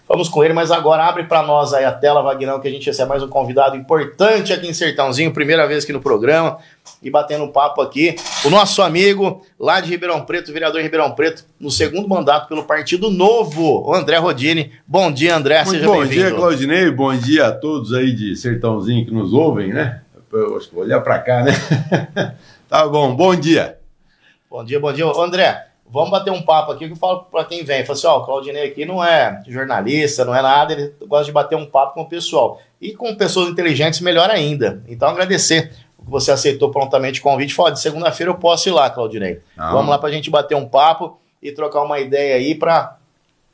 Vamos com ele, mas agora abre para nós aí a tela, Vagnão, que a gente recebe mais um convidado importante aqui em Sertãozinho, primeira vez aqui no programa, e batendo um papo aqui, o nosso amigo lá de Ribeirão Preto, vereador de Ribeirão Preto, no segundo mandato pelo Partido Novo, o André Rodini. Bom dia, André, seja bem-vindo. Bom dia, Claudinei, bom dia a todos aí de Sertãozinho que nos ouvem, né? Eu acho que vou olhar para cá, né? Tá bom, bom dia. Bom dia, bom dia. André, vamos bater um papo aqui que eu falo para quem vem. Falo assim, ó, o Claudinei aqui não é jornalista, não é nada, ele gosta de bater um papo com o pessoal. E com pessoas inteligentes, melhor ainda. Então, agradecer que você aceitou prontamente o convite. Fala, de segunda-feira eu posso ir lá, Claudinei. Vamos lá para a gente bater um papo e trocar uma ideia aí para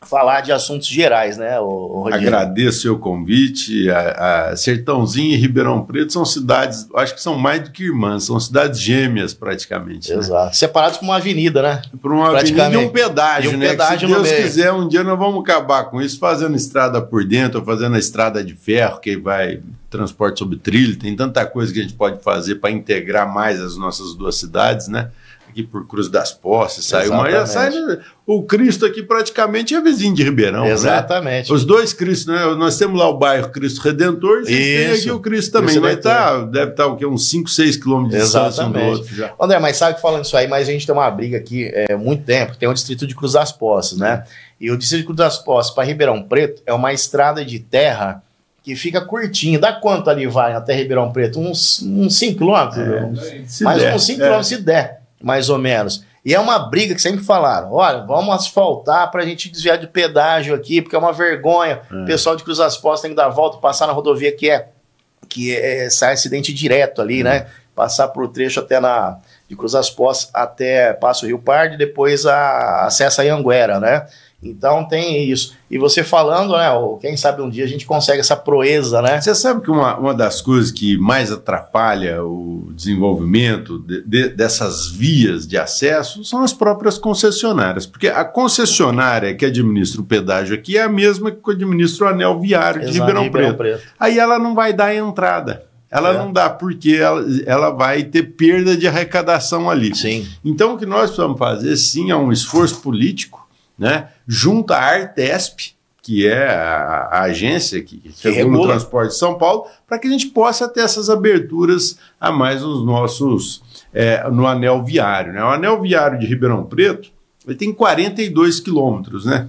falar de assuntos gerais, né, o Agradeço o convite. A Sertãozinho e Ribeirão Preto são cidades, acho que são mais do que irmãs, são cidades gêmeas praticamente. Exato. Né? Separados por uma avenida, né? Por uma avenida e um pedágio, né? Pedágio, se Deus quiser, um dia nós vamos acabar com isso, fazendo estrada por dentro, ou fazendo a estrada de ferro, que vai transporte sobre trilho. Tem tanta coisa que a gente pode fazer para integrar mais as nossas duas cidades, né? Aqui por Cruz das Posses, saiu, mas já sai, o Cristo aqui praticamente é vizinho de Ribeirão. Exatamente. Né? Os dois Cristos, né? Nós temos lá o bairro Cristo Redentor e tem aqui o Cristo também, mas deve estar o quê? Uns 5, 6 quilômetros de distância um do outro já. André, mas sabe que falando isso aí, mas a gente tem uma briga aqui há muito tempo, tem o distrito de Cruz das Posses, né? E o distrito de Cruz das Posses para Ribeirão Preto é uma estrada de terra que fica curtinho. Dá quanto ali vai até Ribeirão Preto? Uns 5 quilômetros? Mais uns 5 quilômetros se der. Mais ou menos. E é uma briga que sempre falaram, olha, vamos asfaltar para a gente desviar de pedágio aqui, porque é uma vergonha. O pessoal de Cruz das Posses tem que dar a volta, passar na rodovia sai acidente direto ali, né? Passar por trecho até de Cruz das Posses até Passo Rio Pardo e depois acessa a Anhanguera, né? Então tem isso. E você falando, né? Quem sabe um dia a gente consegue essa proeza, né? Você sabe que uma das coisas que mais atrapalha o desenvolvimento dessas vias de acesso são as próprias concessionárias. Porque a concessionária que administra o pedágio aqui é a mesma que administra o anel viário de Ribeirão Preto. Aí ela não vai dar entrada. Ela não dá, porque ela vai ter perda de arrecadação ali. Sim. Então o que nós precisamos fazer, sim, é um esforço político, né, junto à Artesp, que é a agência que regula o transporte de São Paulo, para que a gente possa ter essas aberturas a mais nos nossos, no anel viário. Né? O anel viário de Ribeirão Preto ele tem 42 quilômetros, né?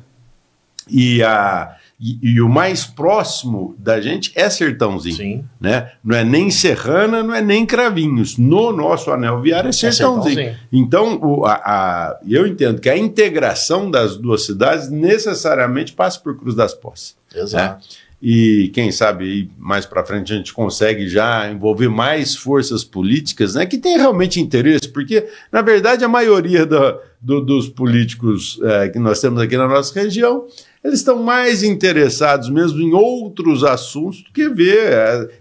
E o mais próximo da gente é Sertãozinho. Sim. Né? Não é nem Serrana, não é nem Cravinhos. No nosso anel viário é Sertãozinho. Então, eu entendo que a integração das duas cidades necessariamente passa por Cruz das Posses. Exato. Né? E quem sabe mais para frente a gente consegue já envolver mais forças políticas, né, que tem realmente interesse, porque, na verdade, a maioria dos políticos que nós temos aqui na nossa região, eles estão mais interessados mesmo em outros assuntos do que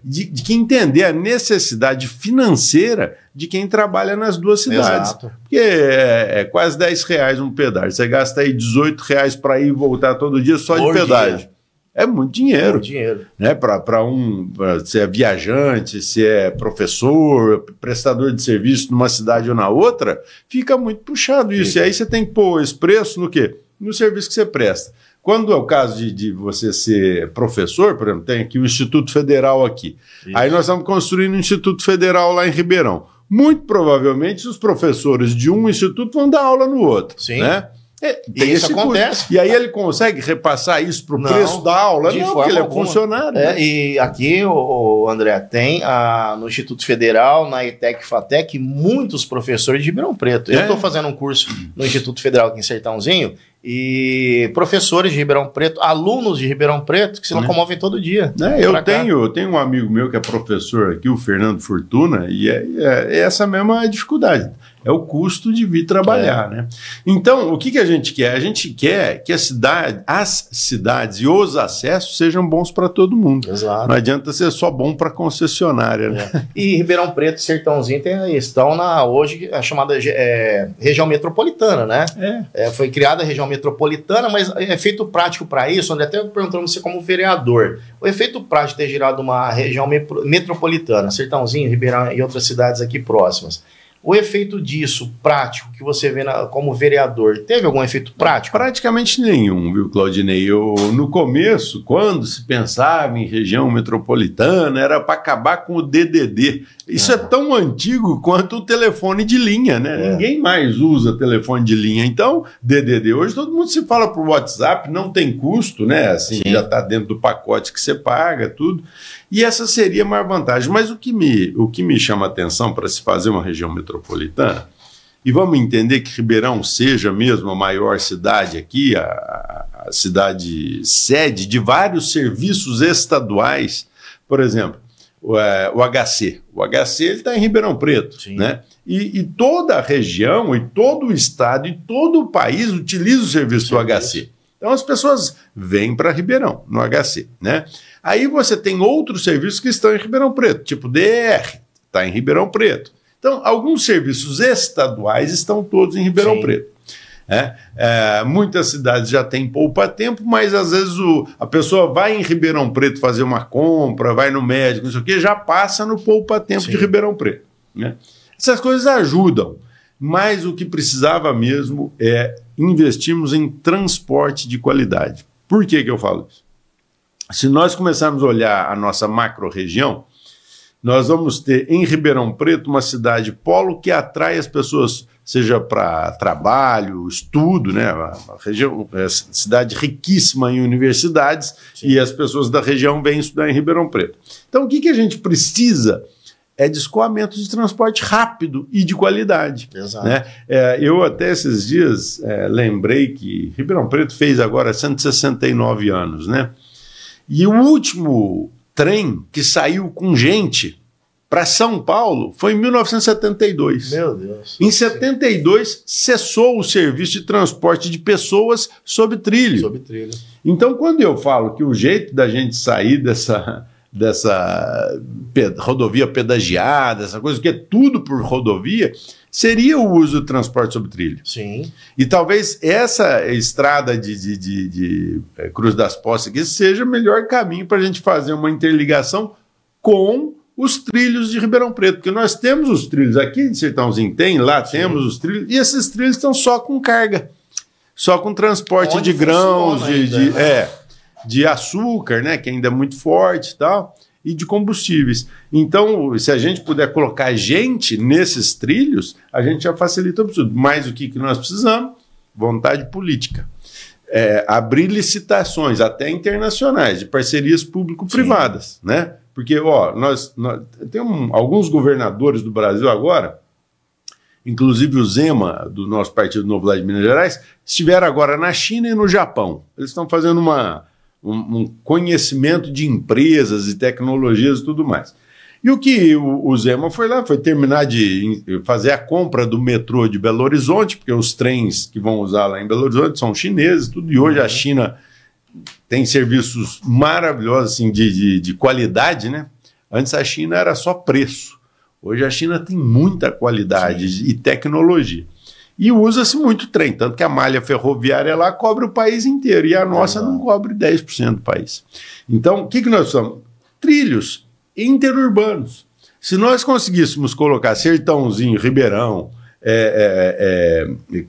de que entender a necessidade financeira de quem trabalha nas duas cidades. Exato. Porque é quase R$10 um pedágio. Você gasta aí R$18 para ir e voltar todo dia só de pedágio. É muito dinheiro. Muito dinheiro. Né? Se é viajante, se é professor, prestador de serviço numa cidade ou na outra, fica muito puxado isso. E aí você tem que pôr esse preço no quê? No serviço que você presta. Quando é o caso de você ser professor, por exemplo, tem aqui o Instituto Federal aqui. Isso. Aí nós estamos construindo um Instituto Federal lá em Ribeirão. Muito provavelmente os professores de um instituto vão dar aula no outro. Sim. Né? Isso acontece. E aí ele consegue repassar isso para o preço da aula? Não, porque ele é funcionário. Né? E aqui, o André, tem no Instituto Federal, na ETEC, FATEC, muitos professores de Ribeirão Preto. Eu estou fazendo um curso no Instituto Federal aqui em Sertãozinho, e professores de Ribeirão Preto, alunos de Ribeirão Preto, que se locomovem todo dia. Eu tenho um amigo meu que é professor aqui, o Fernando Fortuna, e é essa mesma dificuldade. É o custo de vir trabalhar, né? Então, o que a gente quer? A gente quer que as cidades e os acessos sejam bons para todo mundo. Exato. Não adianta ser só bom para concessionária, né? E Ribeirão Preto e Sertãozinho estão hoje a chamada região metropolitana, né? Foi criada a região metropolitana, mas efeito prático para isso, André, até perguntando você como vereador, o efeito prático de ter girado uma região metropolitana, Sertãozinho, Ribeirão e outras cidades aqui próximas, O efeito disso, prático, que você vê como vereador, teve algum efeito prático? Praticamente nenhum, viu, Claudinei? No começo, quando se pensava em região metropolitana, era para acabar com o DDD. Isso é tão antigo quanto o telefone de linha, né? Ninguém mais usa telefone de linha. Então, DDD, hoje todo mundo se fala por WhatsApp, não tem custo, né? Assim, já está dentro do pacote que você paga, tudo. E essa seria a maior vantagem. Mas o que me chama a atenção para se fazer uma região metropolitana, e vamos entender que Ribeirão seja mesmo a maior cidade aqui, a cidade sede de vários serviços estaduais, por exemplo, o HC. O HC está em Ribeirão Preto, né? E toda a região, e todo o estado, e todo o país utiliza o serviço do HC. Então as pessoas vêm para Ribeirão, no HC, né? Aí você tem outros serviços que estão em Ribeirão Preto, tipo DR, está em Ribeirão Preto. Então, alguns serviços estaduais estão todos em Ribeirão Preto. Muitas cidades já têm poupa-tempo, mas às vezes a pessoa vai em Ribeirão Preto fazer uma compra, vai no médico, não sei o quê, já passa no poupa-tempo de Ribeirão Preto, né? Essas coisas ajudam, mas o que precisava mesmo é investirmos em transporte de qualidade. Por que eu falo isso? Se nós começarmos a olhar a nossa macro-região, nós vamos ter em Ribeirão Preto uma cidade polo que atrai as pessoas, seja para trabalho, estudo, né? A região é cidade riquíssima em universidades e as pessoas da região vêm estudar em Ribeirão Preto. Então, o que a gente precisa é de escoamento de transporte rápido e de qualidade. Exato. Né? Eu até esses dias lembrei que Ribeirão Preto fez agora 169 anos, né? E o último trem que saiu com gente para São Paulo foi em 1972. Meu Deus. Em 72, cessou o serviço de transporte de pessoas sob trilho. Sob trilho. Então, quando eu falo que o jeito da gente sair dessa rodovia pedagiada, essa coisa que é tudo por rodovia, seria o uso do transporte sob trilho. Sim. E talvez essa estrada de Cruz das Poças aqui seja o melhor caminho para a gente fazer uma interligação com os trilhos de Ribeirão Preto, porque nós temos os trilhos aqui em Sertãozinho, lá temos os trilhos, e esses trilhos estão só com carga, só com transporte de grãos, de açúcar, né, que ainda é muito forte e tal, e de combustíveis. Então, se a gente puder colocar gente nesses trilhos, a gente já facilita tudo. Mas o que nós precisamos? Vontade política. Abrir licitações, até internacionais, de parcerias público-privadas, né? Porque, nós temos alguns governadores do Brasil agora, inclusive o Zema, do nosso Partido Novo lá de Minas Gerais, estiveram agora na China e no Japão. Eles estão fazendo um conhecimento de empresas e tecnologias e tudo mais. E o que o Zema foi lá, foi terminar de fazer a compra do metrô de Belo Horizonte, porque os trens que vão usar lá em Belo Horizonte são chineses, tudo, e hoje a China tem serviços maravilhosos, assim, de qualidade, né? Antes a China era só preço. Hoje a China tem muita qualidade e tecnologia. E usa-se muito trem, tanto que a malha ferroviária lá cobre o país inteiro, e a nossa não cobre 10% do país. Então, o que nós precisamos? Trilhos interurbanos. Se nós conseguíssemos colocar Sertãozinho, Ribeirão,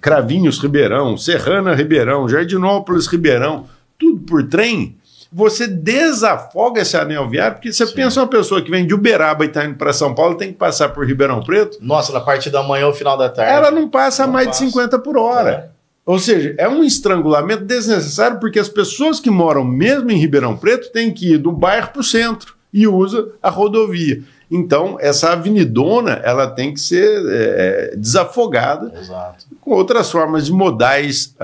Cravinhos, Ribeirão, Serrana, Ribeirão, Jardinópolis, Ribeirão, tudo por trem, você desafoga esse anel viário, porque você pensa uma pessoa que vem de Uberaba e está indo para São Paulo, tem que passar por Ribeirão Preto. Nossa, na parte da manhã ou final da tarde. Ela não passa mais de 50 por hora. Ou seja, é um estrangulamento desnecessário, porque as pessoas que moram mesmo em Ribeirão Preto têm que ir do bairro para o centro e usa a rodovia. Então, essa avenidona, ela tem que ser desafogada. Exato. Com outras formas de modais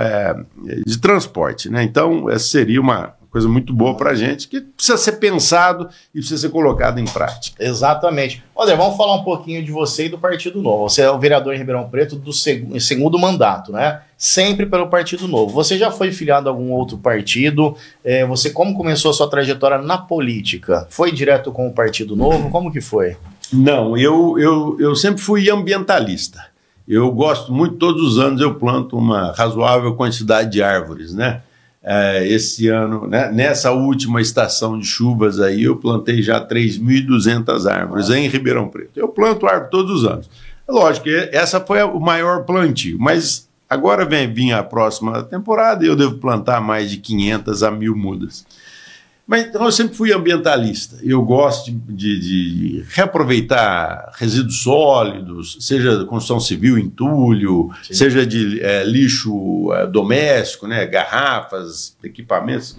de transporte, né? Então, essa seria uma coisa muito boa para a gente, que precisa ser pensado e precisa ser colocado em prática. Exatamente. André, vamos falar um pouquinho de você e do Partido Novo. Você é o vereador em Ribeirão Preto do segundo mandato, né? Sempre pelo Partido Novo. Você já foi filiado a algum outro partido? Você como começou a sua trajetória na política? Foi direto com o Partido Novo? Como que foi? Não, eu sempre fui ambientalista. Eu gosto muito, todos os anos eu planto uma razoável quantidade de árvores, né? Esse ano, né, nessa última estação de chuvas aí, eu plantei já 3.200 árvores em Ribeirão Preto. Eu planto árvore todos os anos. Lógico, essa foi o maior plantio, mas agora vem vir a próxima temporada e eu devo plantar mais de 500 a 1.000 mudas. Mas então, eu sempre fui ambientalista. Eu gosto de reaproveitar resíduos sólidos, seja construção civil, entulho, sim, seja de lixo doméstico, né, garrafas, equipamentos.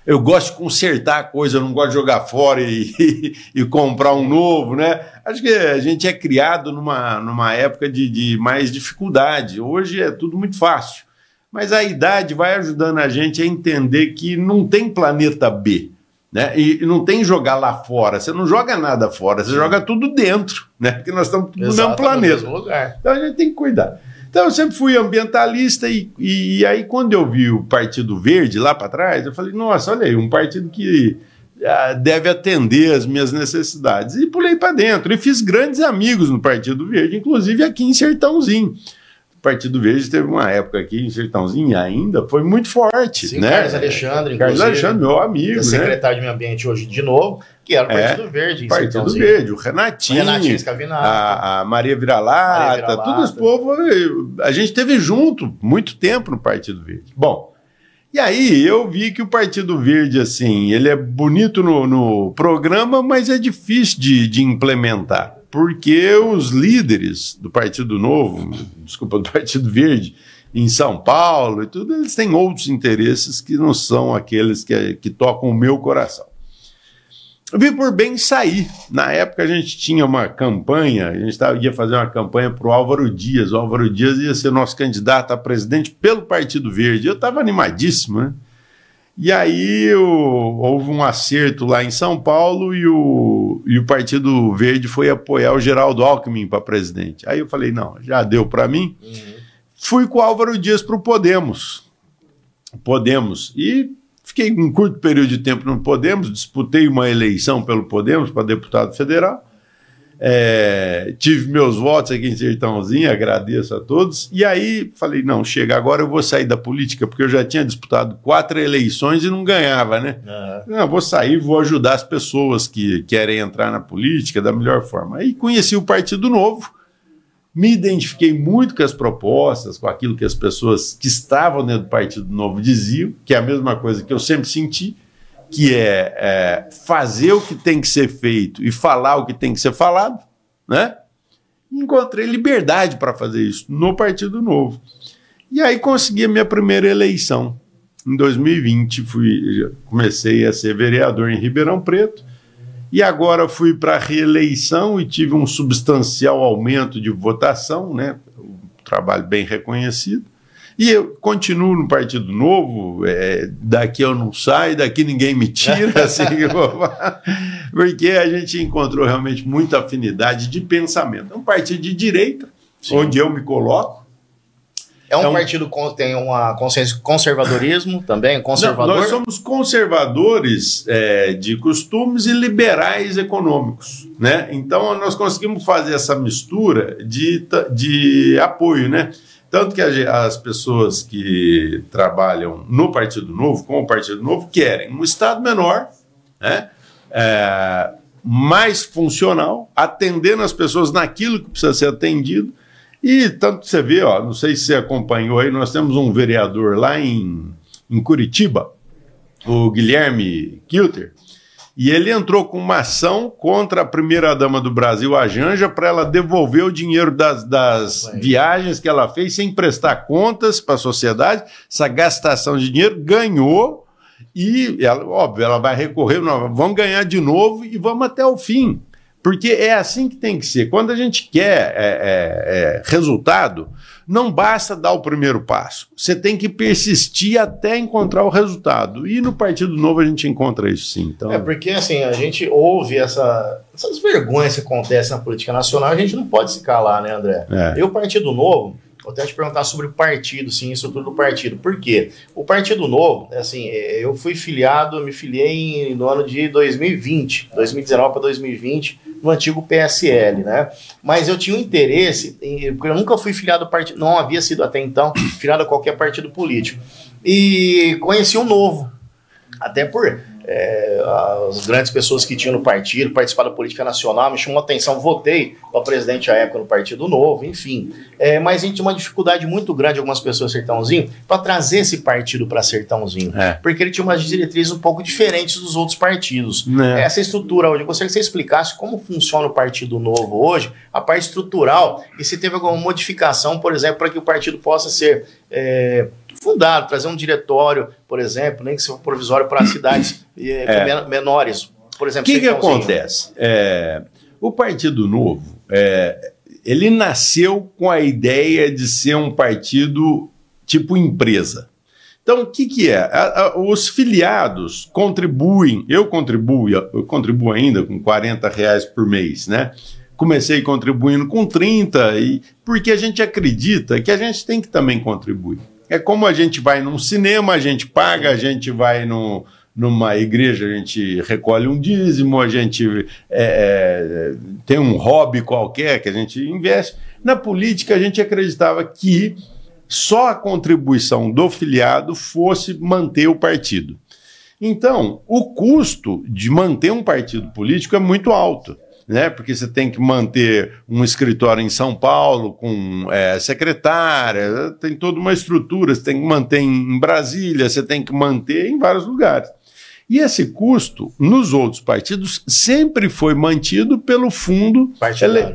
Eu gosto de consertar a coisa, eu não gosto de jogar fora e comprar um novo, né? Acho que a gente é criado numa época de mais dificuldade. Hoje é tudo muito fácil. Mas a idade vai ajudando a gente a entender que não tem planeta B, né? E não tem jogar lá fora. Você não joga nada fora, você joga tudo dentro, né? Porque nós estamos no mesmo planeta. No mesmo lugar. Então a gente tem que cuidar. Então eu sempre fui ambientalista e aí quando eu vi o Partido Verde lá para trás, eu falei, nossa, olha aí, um partido que deve atender as minhas necessidades. E pulei para dentro e fiz grandes amigos no Partido Verde, inclusive aqui em Sertãozinho. O Partido Verde teve uma época aqui em Sertãozinho ainda, foi muito forte. Sim, né? Carlos Alexandre, inclusive. Carlos Alexandre, meu amigo. É secretário de Meio Ambiente hoje de novo, que era o Partido Verde. Partido Verde, o Renatinho, a Maria Vira-Lata, todo esse povo. A gente teve junto muito tempo no Partido Verde. Bom, e aí eu vi que o Partido Verde, assim, ele é bonito no programa, mas é difícil de implementar. Porque os líderes do Partido Novo, desculpa, do Partido Verde, em São Paulo e tudo, eles têm outros interesses que não são aqueles que tocam o meu coração. Eu vi por bem sair. Na época a gente tinha uma campanha, a gente ia fazer uma campanha para o Álvaro Dias. O Álvaro Dias ia ser nosso candidato a presidente pelo Partido Verde. Eu estava animadíssimo, né? E aí houve um acerto lá em São Paulo e o Partido Verde foi apoiar o Geraldo Alckmin para presidente. Aí eu falei, não, já deu para mim. Fui com o Álvaro Dias para o Podemos. E fiquei um curto período de tempo no Podemos, disputei uma eleição pelo Podemos para deputado federal. Tive meus votos aqui em Sertãozinho, agradeço a todos. E aí falei, não, chega, agora eu vou sair da política, porque eu já tinha disputado 4 eleições e não ganhava, né? Não, vou sair, vou ajudar as pessoas que querem entrar na política da melhor forma. Aí conheci o Partido Novo, me identifiquei muito com as propostas, com aquilo que as pessoas que estavam dentro do Partido Novo diziam, que é a mesma coisa que eu sempre senti, que é fazer o que tem que ser feito e falar o que tem que ser falado, né? Encontrei liberdade para fazer isso no Partido Novo. E aí consegui a minha primeira eleição. Em 2020 comecei a ser vereador em Ribeirão Preto e agora fui para a reeleição e tive um substancial aumento de votação, né? Um trabalho bem reconhecido. E eu continuo no Partido Novo, daqui eu não saio, daqui ninguém me tira, assim, porque a gente encontrou realmente muita afinidade de pensamento. É um partido de direita, sim, onde eu me coloco. É um partido que tem uma consciência de conservadorismo também, conservador? Não, nós somos conservadores de costumes e liberais econômicos, né? Então nós conseguimos fazer essa mistura de apoio, né? Tanto que as pessoas que trabalham no Partido Novo, com o Partido Novo, querem um Estado menor, né? Mais funcional, atendendo as pessoas naquilo que precisa ser atendido. E tanto que você vê, ó, não sei se você acompanhou aí, nós temos um vereador lá em Curitiba, o Guilherme Kilter, e ele entrou com uma ação contra a primeira-dama do Brasil, a Janja, para ela devolver o dinheiro das viagens que ela fez sem prestar contas para a sociedade. Essa gastação de dinheiro ganhou e, óbvio, ela vai recorrer, nós vamos ganhar de novo e vamos até o fim. Porque é assim que tem que ser. Quando a gente quer resultado, não basta dar o primeiro passo. Você tem que persistir até encontrar o resultado. E no Partido Novo a gente encontra isso, sim. Então... porque assim, a gente ouve essas vergonhas que acontecem na política nacional, a gente não pode se calar, né, André? E o Partido Novo, vou até te perguntar sobre o partido, sim, estrutura do partido. Por quê? O Partido Novo, assim, eu me filiei no ano de 2020, 2019 para 2020, no antigo PSL, né? Mas eu tinha um interesse, porque eu nunca fui filiado ao partido, não havia sido até então filiado a qualquer partido político. E conheci o Novo, até por as grandes pessoas que tinham no partido, participar da política nacional, me chamou a atenção, votei para presidente à época no Partido Novo, enfim. Mas a gente tinha uma dificuldade muito grande, algumas pessoas Sertãozinho, para trazer esse partido para Sertãozinho, porque ele tinha umas diretrizes um pouco diferentes dos outros partidos. Essa estrutura hoje, eu gostaria que você explicasse como funciona o Partido Novo hoje, a parte estrutural, e se teve alguma modificação, por exemplo, para que o partido possa ser fundado, trazer um diretório, por exemplo, nem que seja provisório para cidades menores, por exemplo. O que acontece? O Partido Novo, ele nasceu com a ideia de ser um partido tipo empresa. Então, o que é? Os filiados contribuem, eu contribuo ainda com R$40 por mês, né? Comecei contribuindo com 30, porque a gente acredita que a gente tem que também contribuir. É como a gente vai num cinema, a gente paga, a gente vai numa igreja, a gente recolhe um dízimo, a gente tem um hobby qualquer que a gente investe. Na política, a gente acreditava que só a contribuição do filiado fosse manter o partido. Então, o custo de manter um partido político é muito alto, né? Porque você tem que manter um escritório em São Paulo com secretária, tem toda uma estrutura, você tem que manter em Brasília, você tem que manter em vários lugares. E esse custo, nos outros partidos, sempre foi mantido pelo fundo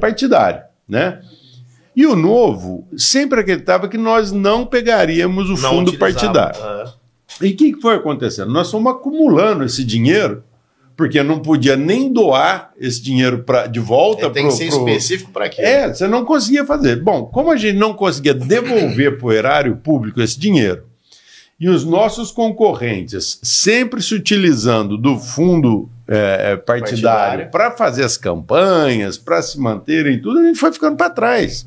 partidário, né? E o Novo sempre acreditava que nós não pegaríamos o fundo partidário. E o que foi acontecendo? Nós fomos acumulando esse dinheiro, porque não podia nem doar esse dinheiro de volta. Tem que ser específico para quê? Você não conseguia fazer. Bom, como a gente não conseguia devolver para o erário público esse dinheiro, e os nossos concorrentes sempre se utilizando do fundo partidário para fazer as campanhas, para se manterem tudo, a gente foi ficando para trás.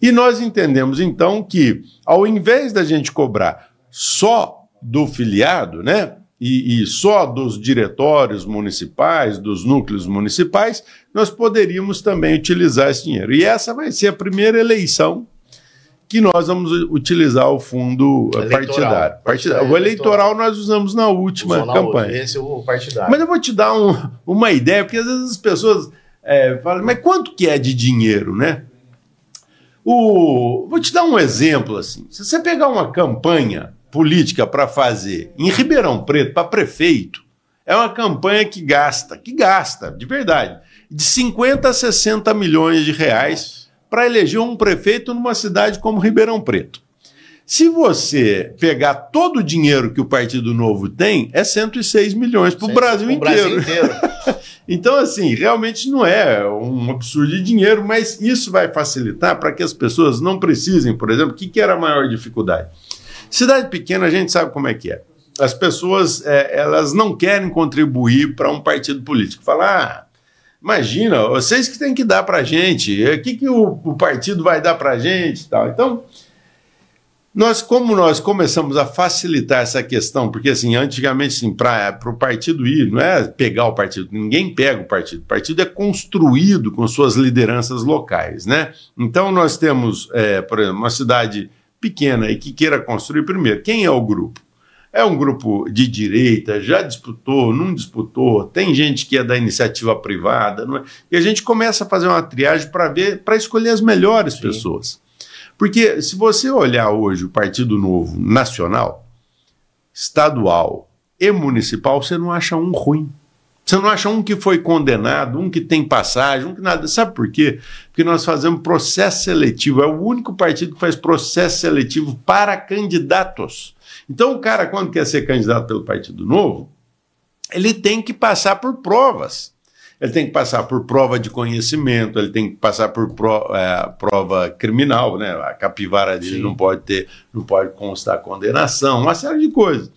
E nós entendemos, então, que ao invés da gente cobrar só do filiado, né, e só dos diretórios municipais, dos núcleos municipais, nós poderíamos também utilizar esse dinheiro. E essa vai ser a primeira eleição que nós vamos utilizar o fundo partidário. O eleitoral nós usamos na última campanha. Esse é o partidário. Mas eu vou te dar uma ideia, porque às vezes as pessoas falam, mas quanto que é de dinheiro, né? Vou te dar um exemplo assim. Se você pegar uma campanha política para fazer em Ribeirão Preto, para prefeito, é uma campanha que gasta, de verdade, de 50 a 60 milhões de reais para eleger um prefeito numa cidade como Ribeirão Preto. Se você pegar todo o dinheiro que o Partido Novo tem, é 106 milhões para o Brasil inteiro. Então, assim, realmente não é um absurdo de dinheiro, mas isso vai facilitar para que as pessoas não precisem, por exemplo, o que era a maior dificuldade? Cidade pequena, a gente sabe como é que é. As pessoas, elas não querem contribuir para um partido político. Falar, imagina, vocês que têm que dar para a gente, o que o partido vai dar para a gente e tal. Então, como nós começamos a facilitar essa questão, porque assim, antigamente assim, para o partido ir, não é pegar o partido, ninguém pega o partido é construído com suas lideranças locais, né? Então nós temos, por exemplo, uma cidade pequena e que queira construir primeiro, quem é o grupo? É um grupo de direita, já disputou, não disputou, tem gente que é da iniciativa privada, não é? E a gente começa a fazer uma triagem para escolher as melhores pessoas. Porque se você olhar hoje o Partido Novo nacional, estadual e municipal, você não acha um ruim. Você não acha um que foi condenado, um que tem passagem, um que nada. Sabe por quê? Porque nós fazemos processo seletivo. É o único partido que faz processo seletivo para candidatos. Então o cara, quando quer ser candidato pelo Partido Novo, ele tem que passar por provas. Ele tem que passar por prova de conhecimento, ele tem que passar por prova criminal, né? A capivara dele não pode constar condenação, uma série de coisas.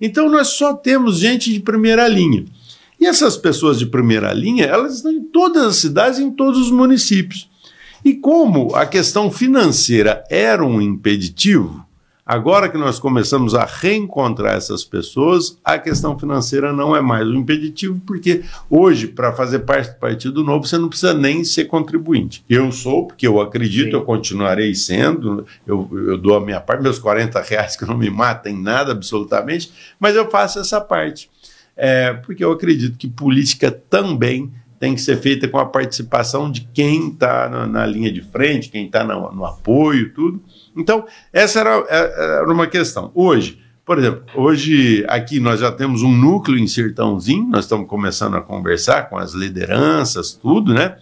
Então nós só temos gente de primeira linha. E essas pessoas de primeira linha, elas estão em todas as cidades, em todos os municípios. E como a questão financeira era um impeditivo, agora que nós começamos a reencontrar essas pessoas, a questão financeira não é mais um impeditivo, porque hoje, para fazer parte do Partido Novo, você não precisa nem ser contribuinte. Eu sou, porque eu acredito, eu continuarei sendo, eu dou a minha parte, meus R$40 que não me matam em nada absolutamente, mas eu faço essa parte. porque eu acredito que política também tem que ser feita com a participação de quem está na linha de frente, quem está no apoio, tudo. Então, essa era uma questão. Hoje, por exemplo, aqui nós já temos um núcleo em Sertãozinho, nós estamos começando a conversar com as lideranças, tudo, né?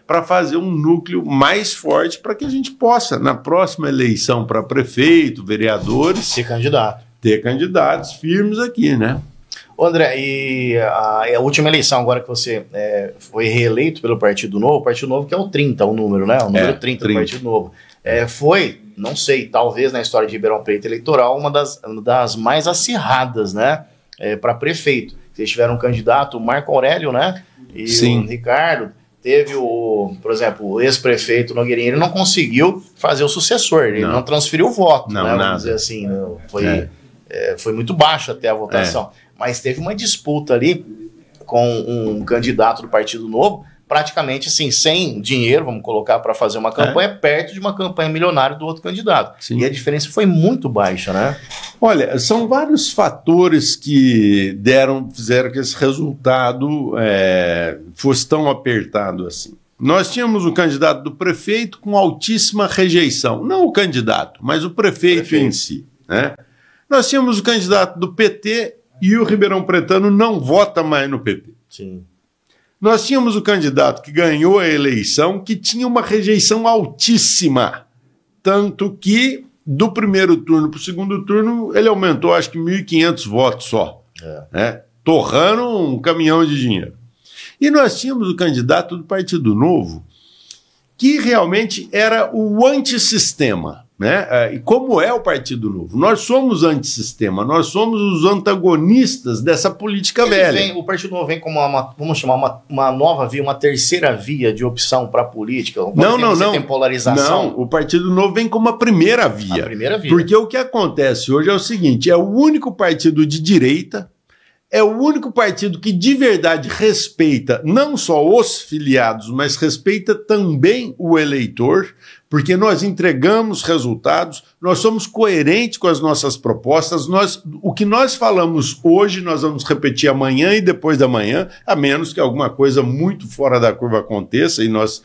Para fazer um núcleo mais forte para que a gente possa, na próxima eleição para prefeito, vereadores... ter candidatos firmes aqui, né? André, e a última eleição agora que você foi reeleito pelo Partido Novo, o Partido Novo que é o 30, o número, né? O número 30 do Partido Novo. Foi, não sei, talvez na história de Ribeirão Preto eleitoral, uma das mais acirradas, né? Para prefeito. Vocês tiveram um candidato, o Marco Aurélio, né? E Sim. O Ricardo. Teve por exemplo, o ex-prefeito Nogueirinha, ele não conseguiu fazer o sucessor, ele não transferiu o voto, né? Vamos dizer assim, foi muito baixo até a votação. Mas teve uma disputa ali com um candidato do Partido Novo, praticamente assim, sem dinheiro, vamos colocar, para fazer uma campanha, perto de uma campanha milionária do outro candidato. Sim. E a diferença foi muito baixa, né? Olha, são vários fatores que fizeram que esse resultado fosse tão apertado assim. Nós tínhamos o candidato do prefeito com altíssima rejeição. Não o candidato, mas o prefeito em si, né? Nós tínhamos o candidato do PT e o Ribeirão Pretano não vota mais no PT. Sim. Nós tínhamos o candidato que ganhou a eleição, que tinha uma rejeição altíssima. Tanto que, do primeiro turno para o segundo turno, ele aumentou, acho que 1.500 votos só. Torrando um caminhão de dinheiro. E nós tínhamos o candidato do Partido Novo, que realmente era o antissistema. Né? E como é o Partido Novo? Nós somos antissistema, nós somos os antagonistas dessa política velha. O Partido Novo vem como vamos chamar uma nova via, uma terceira via de opção para a política? Não. Tem polarização? Não, o Partido Novo vem como a primeira via. A primeira via. Porque o que acontece hoje é o seguinte, é o único partido de direita, é o único partido que de verdade respeita não só os filiados, mas respeita também o eleitor, porque nós entregamos resultados, nós somos coerentes com as nossas propostas, o que nós falamos hoje nós vamos repetir amanhã e depois da manhã, a menos que alguma coisa muito fora da curva aconteça e nós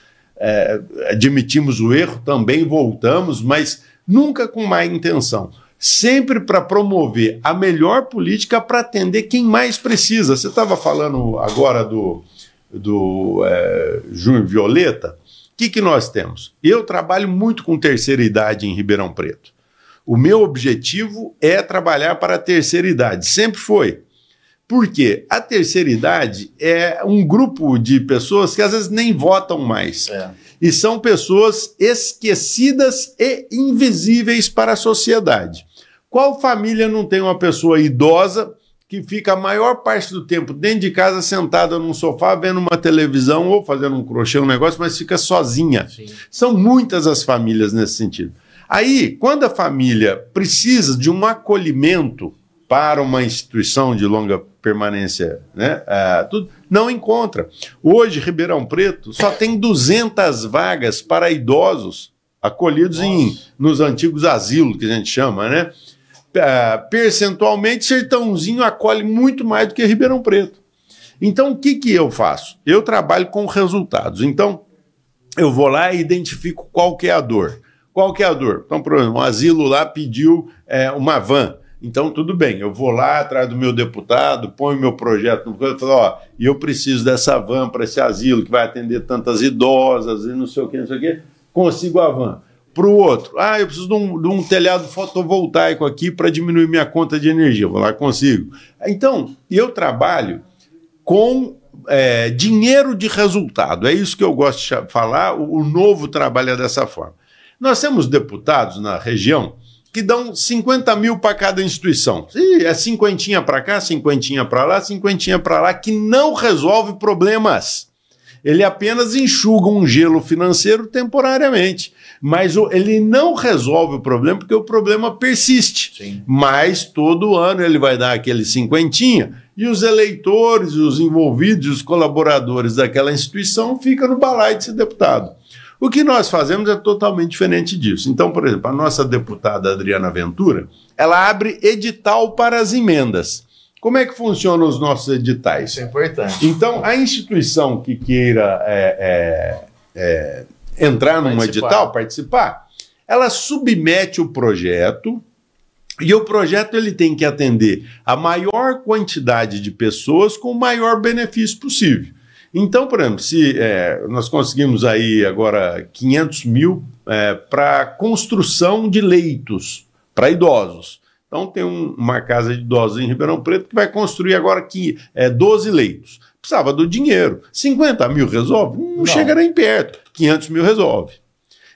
admitimos o erro, também voltamos, mas nunca com má intenção. Sempre para promover a melhor política para atender quem mais precisa. Você estava falando agora do Junho Violeta. O que nós temos? Eu trabalho muito com terceira idade em Ribeirão Preto. O meu objetivo é trabalhar para a terceira idade. Sempre foi. Por quê? A terceira idade é um grupo de pessoas que às vezes nem votam mais. E são pessoas esquecidas e invisíveis para a sociedade. Qual família não tem uma pessoa idosa que fica a maior parte do tempo dentro de casa sentada num sofá vendo uma televisão ou fazendo um crochê, um negócio, mas fica sozinha? Sim. São muitas as famílias nesse sentido. Aí, quando a família precisa de um acolhimento para uma instituição de longa permanência, né, não encontra. Hoje, Ribeirão Preto só tem 200 vagas para idosos acolhidos nos antigos asilos, que a gente chama, né? Percentualmente, Sertãozinho acolhe muito mais do que Ribeirão Preto. Então, o que eu faço? Eu trabalho com resultados. Então, eu vou lá e identifico qual que é a dor. Qual que é a dor? Então, por exemplo, um asilo lá pediu uma van. Então, tudo bem, eu vou lá atrás do meu deputado, ponho meu projeto no canto e falo, e eu preciso dessa van para esse asilo que vai atender tantas idosas e não sei o que, consigo a van. Para o outro, eu preciso de um telhado fotovoltaico aqui para diminuir minha conta de energia. Vou lá, consigo. Então, eu trabalho com dinheiro de resultado. É isso que eu gosto de falar, o Novo trabalha dessa forma. Nós temos deputados na região que dão 50 mil para cada instituição. E é cinquentinha para cá, cinquentinha para lá, que não resolve problemas. Ele apenas enxuga um gelo financeiro temporariamente. Mas ele não resolve o problema porque o problema persiste. Sim. Mas todo ano ele vai dar aquele cinquentinha e os eleitores, os envolvidos, os colaboradores daquela instituição ficam no balaio desse deputado. O que nós fazemos é totalmente diferente disso. Então, por exemplo, a nossa deputada Adriana Ventura, ela abre edital para as emendas. como é que funcionam os nossos editais? Isso é importante. Então, a instituição que queira entrar num edital, participar, ela submete o projeto, e o projeto ele tem que atender a maior quantidade de pessoas com o maior benefício possível. Então, por exemplo, se nós conseguimos aí agora 500 mil para construção de leitos para idosos. Então, tem uma casa de idosos em Ribeirão Preto que vai construir agora aqui 12 leitos. Precisava do dinheiro. 50 mil resolve? Não chega nem perto. 500 mil resolve.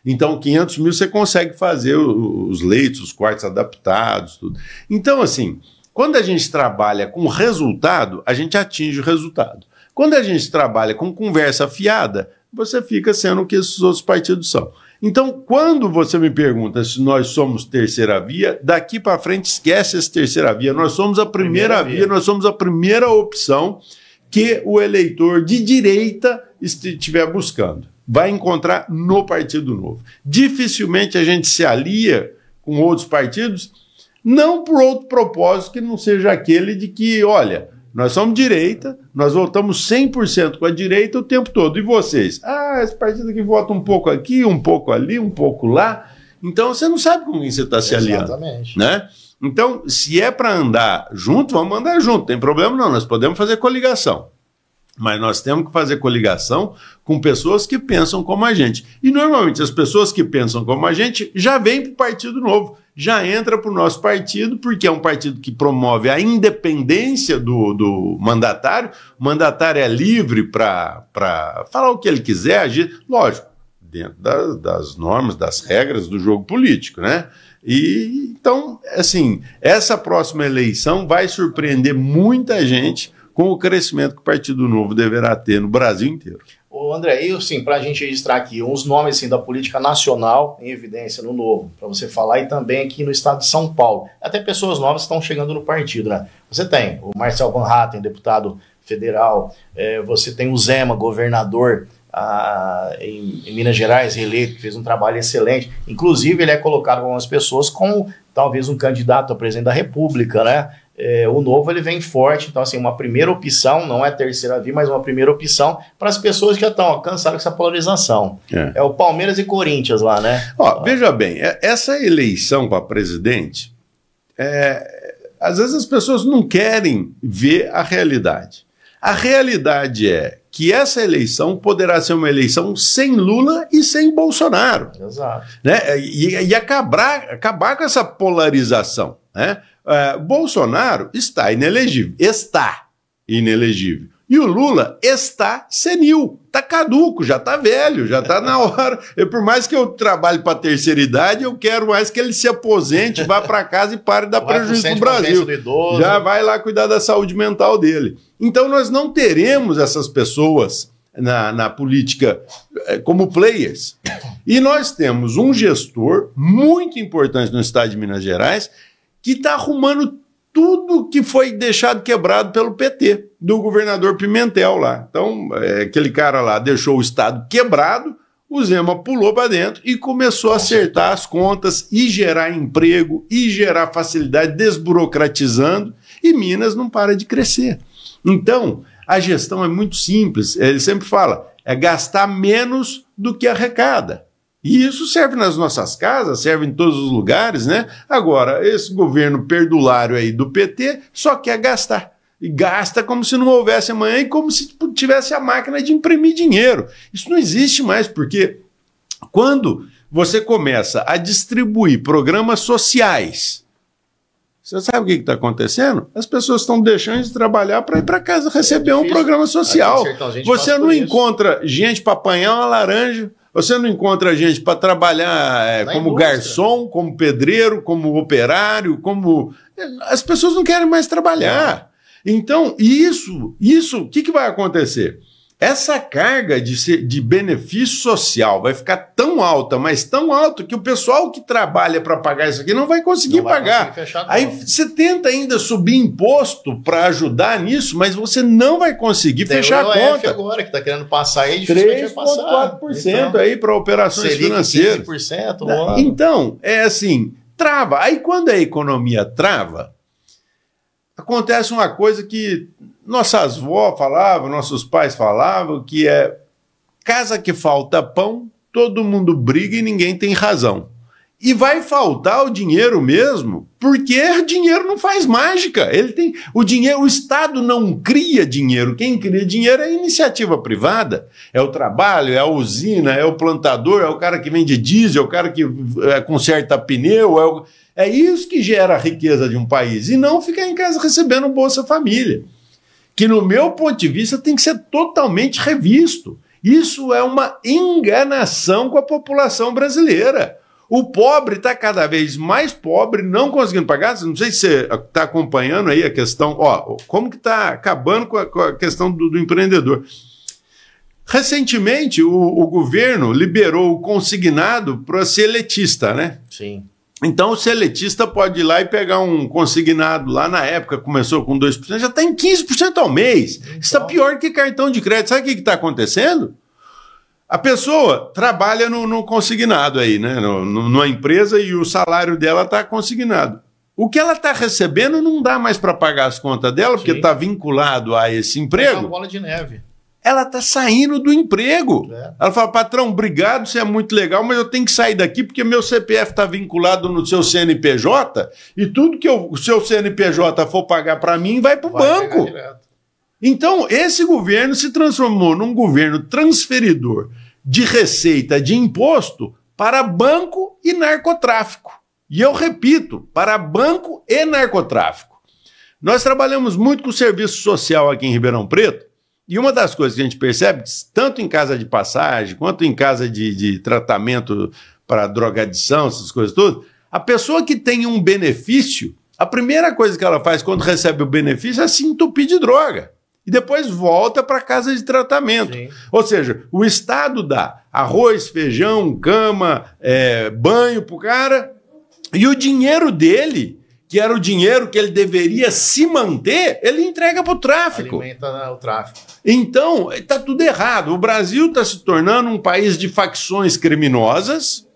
Então, 500 mil você consegue fazer os leitos, os quartos adaptados, tudo. Então, assim, quando a gente trabalha com resultado, a gente atinge o resultado. Quando a gente trabalha com conversa fiada, você fica sendo o que esses outros partidos são. Então, quando você me pergunta se nós somos terceira via, daqui para frente esquece essa terceira via. Nós somos a primeira via, nós somos a primeira opção que o eleitor de direita estiver buscando. Vai encontrar no Partido Novo. Dificilmente a gente se alia com outros partidos, não por outro propósito que não seja aquele de que, olha, nós somos direita, nós votamos 100% com a direita o tempo todo. E vocês? Esse partido aqui vota um pouco aqui, um pouco ali, um pouco lá. Então você não sabe com quem você está se aliando. Exatamente. Né? Então, se é para andar junto, vamos andar junto. Não tem problema não, nós podemos fazer coligação. Mas nós temos que fazer coligação com pessoas que pensam como a gente. E, normalmente, as pessoas que pensam como a gente já vêm para o Partido Novo, já entra para o nosso partido, porque é um partido que promove a independência do mandatário. O mandatário é livre para falar o que ele quiser, agir, lógico, dentro das normas, das regras do jogo político, né? E, então, assim, essa próxima eleição vai surpreender muita gente com o crescimento que o Partido Novo deverá ter no Brasil inteiro. Ô André, e assim, para a gente registrar aqui uns nomes assim, da política nacional em evidência no Novo, para você falar, e também aqui no estado de São Paulo. Até pessoas novas estão chegando no partido, né? Você tem o Marcel Van Hatten, deputado federal, você tem o Zema, governador em Minas Gerais, reeleito, que fez um trabalho excelente. Inclusive, ele é colocado por algumas pessoas como talvez um candidato a presidente da República, né? O Novo ele vem forte, então assim, uma primeira opção, não é a terceira via, mas uma primeira opção para as pessoas que já estão cansadas com essa polarização. É o Palmeiras e Corinthians lá, né? Veja bem, essa eleição para presidente, às vezes as pessoas não querem ver a realidade. A realidade é que essa eleição poderá ser uma eleição sem Lula e sem Bolsonaro. Exato. Né? E acabar com essa polarização, né? Bolsonaro está inelegível. E o Lula está senil, está caduco, já está velho, já está na hora. Por mais que eu trabalhe para a terceira idade, eu quero mais que ele se aposente, vá para casa e pare de dar prejuízo para o Brasil. Já vai lá cuidar da saúde mental dele. Então nós não teremos essas pessoas na política como players. E nós temos um gestor muito importante no estado de Minas Gerais que está arrumando tudo que foi deixado quebrado pelo PT, do governador Pimentel lá. Então, aquele cara lá deixou o estado quebrado, o Zema pulou para dentro e começou a acertar as contas e gerar emprego e gerar facilidade, desburocratizando, e Minas não para de crescer. Então, a gestão é muito simples. Ele sempre fala, é gastar menos do que arrecada. E isso serve nas nossas casas, serve em todos os lugares, né? Agora, esse governo perdulário aí do PT só quer gastar. E gasta como se não houvesse amanhã e como se tivesse a máquina de imprimir dinheiro. Isso não existe mais, porque quando você começa a distribuir programas sociais, você sabe o que está acontecendo? As pessoas estão deixando de trabalhar para ir para casa receber um programa social. Você não encontra gente para apanhar uma laranja. Você não encontra gente para trabalhar como garçom, como pedreiro, como operário, como... As pessoas não querem mais trabalhar. Então, o que vai acontecer? Essa carga de benefício social vai ficar tão alta, mas tão alta, que o pessoal que trabalha para pagar isso aqui não vai conseguir pagar. Aí você tenta ainda subir imposto para ajudar nisso, mas você não vai conseguir fechar a conta. Agora que está querendo passar aí, dificilmente vai passar. 3,4% então, aí para operações financeiras. 15%. Então, é assim, trava. Aí quando a economia trava, acontece uma coisa que nossas avós falavam, nossos pais falavam, que é casa que falta pão, todo mundo briga e ninguém tem razão. E vai faltar o dinheiro mesmo, porque dinheiro não faz mágica. O Estado não cria dinheiro. Quem cria dinheiro é a iniciativa privada. É o trabalho, é a usina, é o plantador, é o cara que vende diesel, é o cara que conserta pneu. É isso que gera a riqueza de um país. E não ficar em casa recebendo Bolsa Família. Que, no meu ponto de vista, tem que ser totalmente revisto. Isso é uma enganação com a população brasileira. O pobre está cada vez mais pobre, não conseguindo pagar. Não sei se você está acompanhando aí a questão, como que está acabando com a questão do empreendedor. Recentemente, o governo liberou o consignado para seletista, né? Sim. Então, o seletista pode ir lá e pegar um consignado lá na época, começou com 2%, já está em 15% ao mês. Então... Isso está pior que cartão de crédito. Sabe o que está acontecendo? A pessoa trabalha no consignado aí, né? Numa empresa e o salário dela está consignado. O que ela está recebendo não dá mais para pagar as contas dela, porque está vinculado a esse emprego. É uma bola de neve. Ela está saindo do emprego. Ela fala, patrão, obrigado, você é muito legal, mas eu tenho que sair daqui porque meu CPF está vinculado no seu CNPJ e tudo que o seu CNPJ for pagar para mim vai para o banco. Então, esse governo se transformou num governo transferidor de receita de imposto para banco e narcotráfico. E eu repito, para banco e narcotráfico. Nós trabalhamos muito com o serviço social aqui em Ribeirão Preto, e uma das coisas que a gente percebe, tanto em casa de passagem, quanto em casa de tratamento para drogadição, essas coisas todas, a pessoa que tem um benefício, a primeira coisa que ela faz quando recebe o benefício é se entupir de droga. E depois volta para a casa de tratamento. Sim. Ou seja, o Estado dá arroz, feijão, cama, banho para o cara, e o dinheiro dele, que era o dinheiro que ele deveria se manter, ele entrega para o tráfico. Alimenta o tráfico. Então, está tudo errado. O Brasil está se tornando um país de facções criminosas.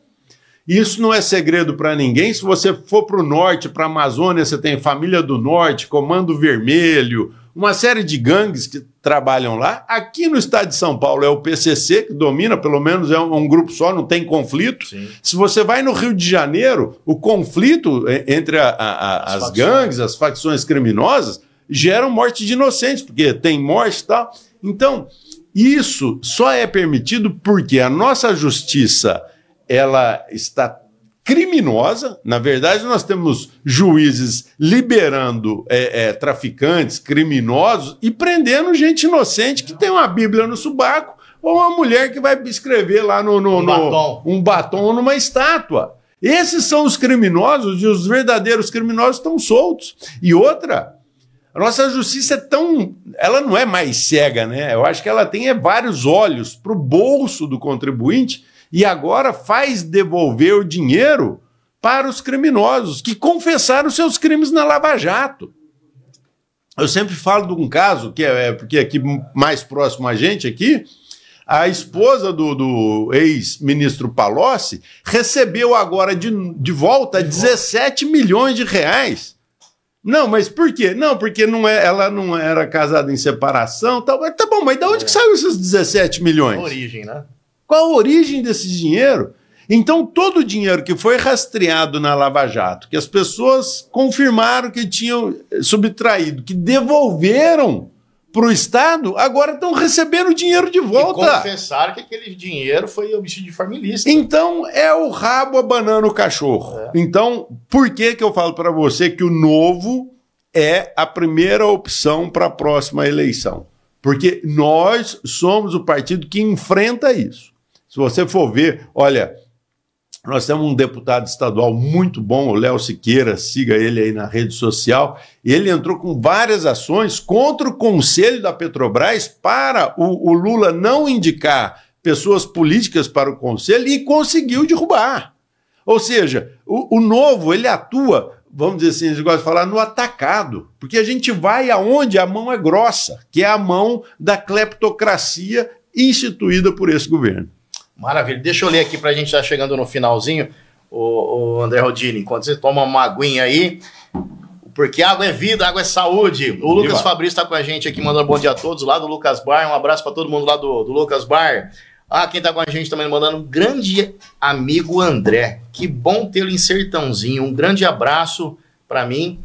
Isso não é segredo para ninguém. Se você for para o norte, para a Amazônia, você tem Família do Norte, Comando Vermelho, uma série de gangues que trabalham lá. Aqui no estado de São Paulo é o PCC que domina, pelo menos é um grupo só, não tem conflito. Sim. Se você vai no Rio de Janeiro, o conflito entre as gangues, as facções criminosas, geram morte de inocentes, porque tem morte e tal. Então, isso só é permitido porque a nossa justiça ela está criminosa. Na verdade, nós temos juízes liberando traficantes, criminosos e prendendo gente inocente que tem uma Bíblia no sobaco ou uma mulher que vai escrever lá um batom numa estátua. Esses são os criminosos e os verdadeiros criminosos estão soltos. E outra, a nossa justiça ela não é mais cega, né? Eu acho que ela tem vários olhos para o bolso do contribuinte e agora faz devolver o dinheiro para os criminosos que confessaram seus crimes na Lava Jato. Eu sempre falo de um caso, porque aqui mais próximo a gente aqui, a esposa do ex-ministro Palocci recebeu agora de volta 17 milhões de reais. Não, mas por quê? Não, porque ela não era casada em separação. Tá bom, mas de onde que saiu esses 17 milhões? A origem, né? Qual a origem desse dinheiro? Então, todo o dinheiro que foi rastreado na Lava Jato, que as pessoas confirmaram que tinham subtraído, que devolveram para o Estado, agora estão recebendo o dinheiro de volta. E confessaram que aquele dinheiro foi obtido de forma ilícita. Então, é o rabo abanando o cachorro. Então, por que eu falo para você que o Novo é a primeira opção para a próxima eleição? Porque nós somos o partido que enfrenta isso. Se você for ver, olha, nós temos um deputado estadual muito bom, o Léo Siqueira, siga ele aí na rede social, ele entrou com várias ações contra o Conselho da Petrobras para o Lula não indicar pessoas políticas para o Conselho e conseguiu derrubar. Ou seja, o Novo, ele atua, vamos dizer assim, eles gostam de falar, no atacado, porque a gente vai aonde a mão é grossa, que é a mão da cleptocracia instituída por esse governo. Maravilha. Deixa eu ler aqui para a gente estar chegando no finalzinho, o André Rodini. Enquanto você toma uma aguinha aí, o Porque água é vida, água é saúde. O Lucas Fabrício está com a gente aqui, mandando bom dia a todos lá do Lucas Bar. Um abraço para todo mundo lá do Lucas Bar. Quem tá com a gente também mandando um grande amigo André. Que bom tê-lo em Sertãozinho. Um grande abraço para mim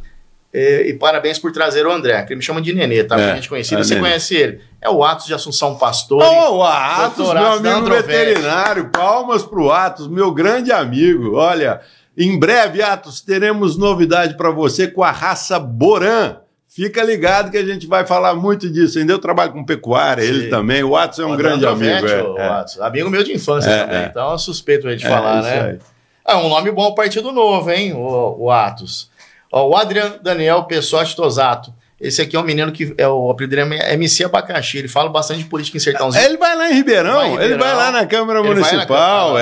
e parabéns por trazer o André, que ele me chama de Nenê, tá? Pra gente conhecido. Você conhece ele? É o Atos de Assunção Pastor. O Atos, meu amigo veterinário. Palmas pro Atos, meu grande amigo. Olha, em breve, Atos, teremos novidade para você com a raça Boran. Fica ligado que a gente vai falar muito disso. Ainda eu trabalho com pecuária, ele também. O Atos é um grande amigo. Amigo meu de infância também, então é suspeito a gente falar, né? Um nome bom, Partido Novo, hein, o Atos. O Adrian Daniel Pessotti Tosato. Esse aqui é um menino que o apelido dele é MC Abacaxi. Ele fala bastante de política em Sertãozinho. Ele vai lá em Ribeirão, ele vai lá na Câmara Municipal.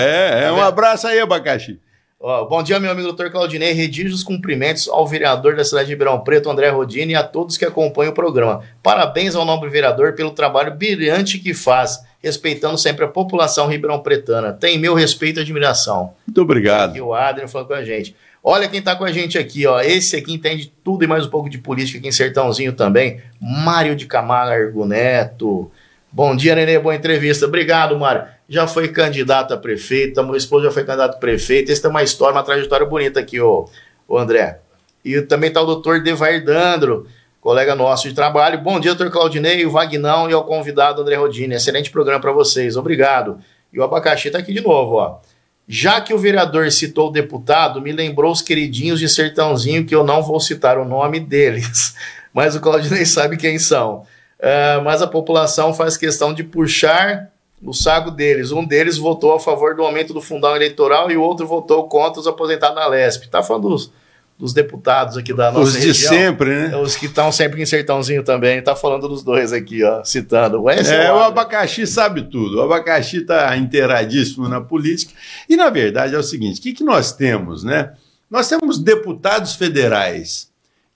Um abraço aí, Abacaxi. Bom dia, meu amigo doutor Claudinei. Redijo os cumprimentos ao vereador da cidade de Ribeirão Preto, André Rodini, e a todos que acompanham o programa. Parabéns ao nobre vereador pelo trabalho brilhante que faz, respeitando sempre a população ribeirão-pretana. Tem meu respeito e admiração. Muito obrigado. E o Adriano falando com a gente. Olha quem tá com a gente aqui, ó. Esse aqui entende tudo e mais um pouco de política aqui em Sertãozinho também. Mário de Camargo Neto. Bom dia, Nenê, boa entrevista. Obrigado, Mário. Já foi candidato a prefeito, meu esposo já foi candidato a prefeito. Esse tem uma história, uma trajetória bonita aqui, o André. E também tá o doutor Devair Dandro, colega nosso de trabalho. Bom dia, doutor Claudinei, o Vagnão e ao convidado André Rodini. Excelente programa para vocês, obrigado. E o Abacaxi tá aqui de novo, ó. Já que o vereador citou o deputado, me lembrou os queridinhos de Sertãozinho, que eu não vou citar o nome deles, mas o Claudinei sabe quem são. Mas a população faz questão de puxar o saco deles. Um deles votou a favor do aumento do fundão eleitoral e o outro votou contra os aposentados na Lesp. Tá falando dos deputados aqui da nossa região. Os de sempre, né? Os que estão sempre em Sertãozinho também. Tá falando dos dois aqui, ó, citando. O Abacaxi sabe tudo. O Abacaxi tá inteiradíssimo na política. E, na verdade, é o seguinte, o que nós temos, né? Nós temos deputados federais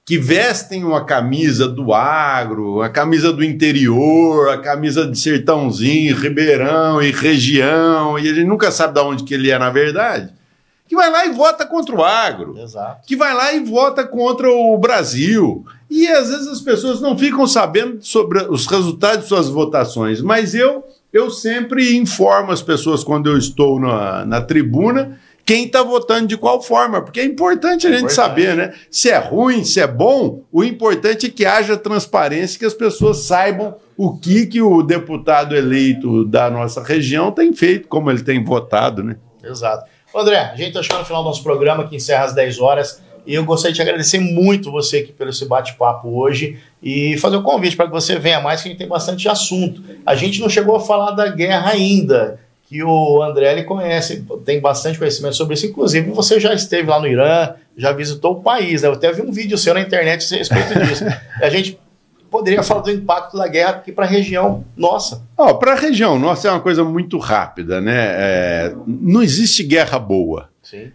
que vestem uma camisa do agro, a camisa do interior, a camisa de Sertãozinho, Ribeirão e região, e a gente nunca sabe de onde que ele é na verdade, que vai lá e vota contra o agro, exato, que vai lá e vota contra o Brasil. E às vezes as pessoas não ficam sabendo sobre os resultados de suas votações, mas eu sempre informo as pessoas quando eu estou na tribuna quem está votando de qual forma, porque é importante a gente saber, né? Se é ruim, se é bom, o importante é que haja transparência, que as pessoas saibam o que o deputado eleito da nossa região tem feito, como ele tem votado, né? Exato. André, a gente está chegando no final do nosso programa, que encerra às 10 horas, e eu gostaria de te agradecer muito você aqui pelo esse bate-papo hoje e fazer um convite para que você venha mais, que a gente tem bastante assunto. A gente não chegou a falar da guerra ainda, que o André ele conhece, tem bastante conhecimento sobre isso. Inclusive, você já esteve lá no Irã, já visitou o país, né? Eu até vi um vídeo seu na internet a respeito disso. A gente poderia falar do impacto da guerra aqui para a região nossa. Para a região nossa é uma coisa muito rápida, né? Não existe guerra boa. Sim.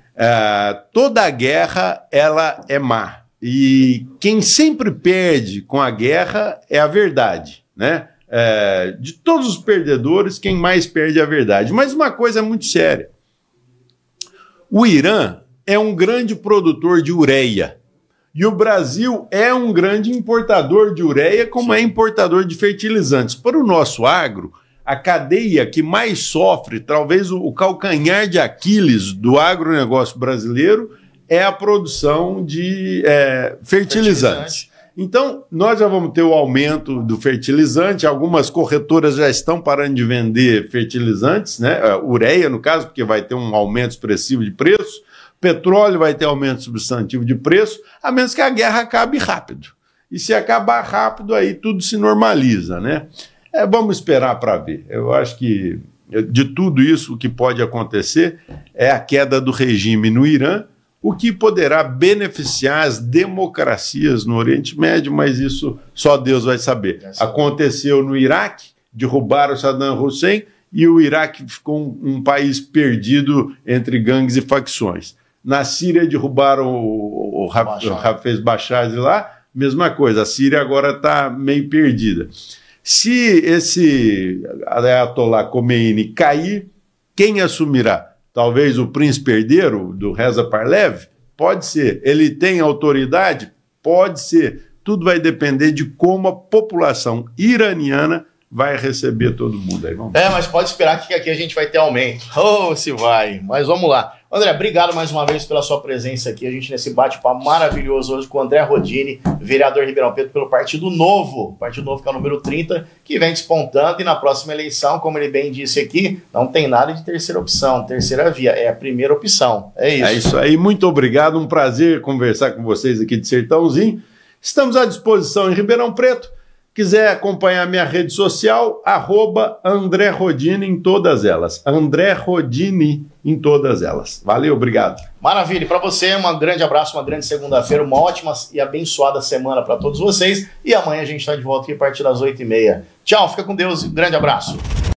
Toda guerra ela é má. E quem sempre perde com a guerra é a verdade, né? De todos os perdedores, quem mais perde é a verdade. Mas uma coisa é muito séria. O Irã é um grande produtor de ureia. E o Brasil é um grande importador de ureia, como é importador de fertilizantes. Para o nosso agro, a cadeia que mais sofre, talvez o calcanhar de Aquiles do agronegócio brasileiro, é a produção de fertilizantes. Então, nós já vamos ter o aumento do fertilizante, algumas corretoras já estão parando de vender fertilizantes, né? Ureia, no caso, porque vai ter um aumento expressivo de preço, petróleo vai ter aumento substantivo de preço, a menos que a guerra acabe rápido. E se acabar rápido, aí tudo se normaliza, né? Vamos esperar para ver. Eu acho que de tudo isso, o que pode acontecer é a queda do regime no Irã, o que poderá beneficiar as democracias no Oriente Médio, mas isso só Deus vai saber. Aconteceu no Iraque, derrubaram Saddam Hussein e o Iraque ficou um país perdido entre gangues e facções. Na Síria derrubaram o Hafez Bashar lá, mesma coisa, a Síria agora está meio perdida. Se esse Ayatollah Khomeini cair, quem assumirá? Talvez o príncipe herdeiro do Reza Parlev? Pode ser. Ele tem autoridade? pode ser. Tudo vai depender de como a população iraniana vai receber todo mundo. Aí, vamos. Mas pode esperar que aqui a gente vai ter aumento. Se vai. Mas vamos lá. André, obrigado mais uma vez pela sua presença aqui. A gente nesse bate-papo maravilhoso hoje com o André Rodini, vereador Ribeirão Preto pelo Partido Novo. Partido Novo que é o número 30, que vem despontando. E na próxima eleição, como ele bem disse aqui, não tem nada de terceira opção, terceira via. É a primeira opção. É isso. É isso aí. Muito obrigado. Um prazer conversar com vocês aqui de Sertãozinho. Estamos à disposição em Ribeirão Preto. Quiser acompanhar minha rede social, @André Rodini em todas elas. André Rodini em todas elas. Valeu, obrigado. Maravilha. E para você, um grande abraço, uma grande segunda-feira, uma ótima e abençoada semana para todos vocês. E amanhã a gente está de volta aqui a partir das 8h30. Tchau, fica com Deus e um grande abraço.